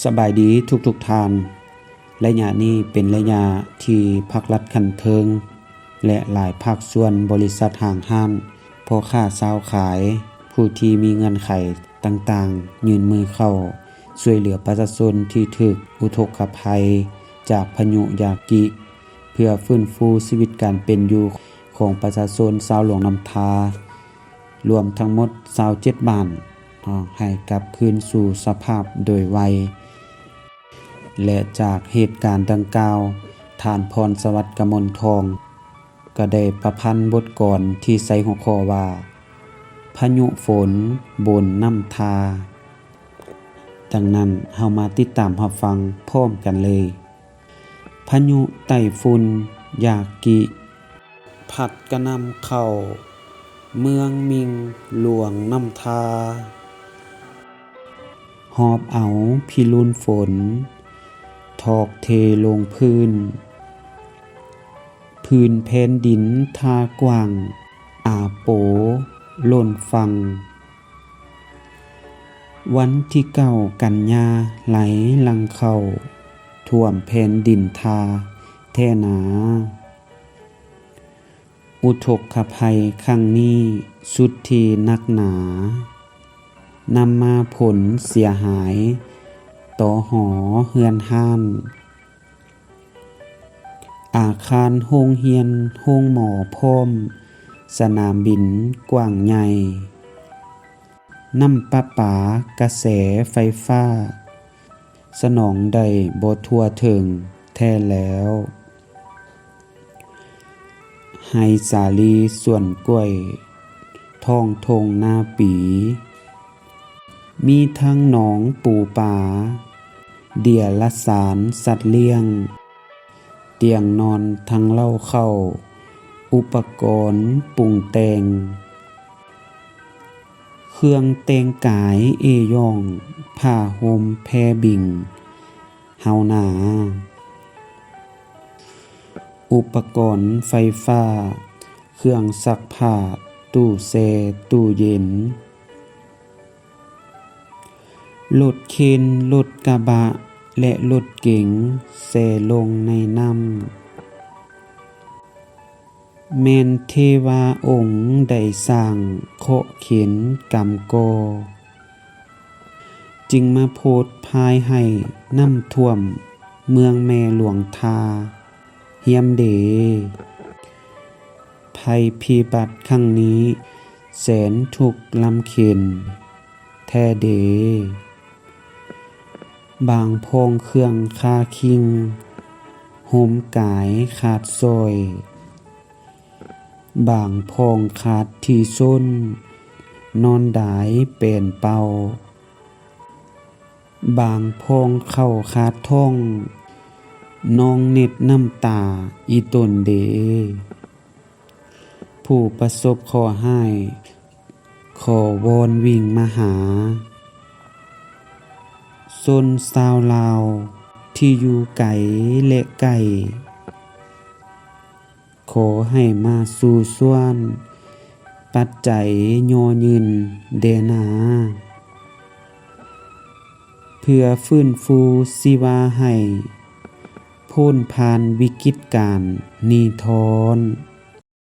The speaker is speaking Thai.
สบายดีทุกท่านระยะนี้เป็นระยะที่ภาครัฐคันเทิงและหลายภาคส่วนบริษัทห้างห้านพ่อค้าชาวขายผู้ที่มีเงินไขต่างๆยื่นมือเข้าช่วยเหลือประชาชนที่ถูกอุทกภัยจากพายุยากิเพื่อฟื้นฟูชีวิตการเป็นอยู่ของประชาชนชาวหลวงน้ำทารวมทั้งหมด27บ้านให้กลับคืนสู่สภาพโดยไวและจากเหตุการณ์ดังกล่าวท่านพรสวัสดิ์กมลทองก็ได้ประพันธ์บทกลที่ใส่หัวข้อว่าพายุฝนบนน้ำทาดังนั้นเฮามาติดตามรับฟังพร้อมกันเลยพายุไต้ฝุ่นยากิพัดกระนำเข้าเมืองมิงหลวงน้ำทาหอบเอาพิรุณฝนทอกเทลงพื้นแผ่นดินทากว้างอาโปล้นฟังวันที่9 กันยาไหลลังเข้าท่วมแผ่นดินทาแท้หนาอุทกภัยครั้งนี้สุดที่นักหนานำมาผลเสียหายต่อหอเฮือนห้านอาคารโรงเรียนโรงหมอพร้อมสนามบินกว้างใหญ่น้ำประปากระแสไฟฟ้าสนองได้บ่ทั่วถึงแท้แล้วไฮสาลีส่วนกล้วยท้องทงหน้าปีมีทั้งหนองปูป่าเดี่ยละสารสัตว์เลี้ยงเตียงนอนทั้งเล่าเข้าอุปกรณ์ปรุงแต่งเครื่องแต่งกายเอย่องผ้าห่มแพรบิ่งเฮาหนาอุปกรณ์ไฟฟ้าเครื่องซักผ้าตู้แช่ตู้เย็นรถเข็นรถกระบะและรถเก๋งแช่ลงในน้ำแม่นเทวาองค์ได้สร้างเคาะเข็นกำกอจึงมาโพดภายให้น้ำท่วมเมืองแม่หลวงทาเฮียมเดภัยพิบัติครั้งนี้แสนทุกข์ลำเค็ญแท้เดบางพองเครื่องคาคิงโหมกายขาดซอยบางพองขาดที่ส้นนอนดายเป็นเป่าบางพองเข้าขาดท่องนองเน็ดน้ำตาอีตนเดผู้ประสบขอให้ขอวอนวิ่งมาหาชนชาวลาวที่อยู่ไกลและใกล้ขอให้มาสู่ส่วนปัจจัยย่อยืนเดนาเพื่อฟื้นฟูชีวาให้พ้นผ่านวิกฤตการณ์นี้ทอน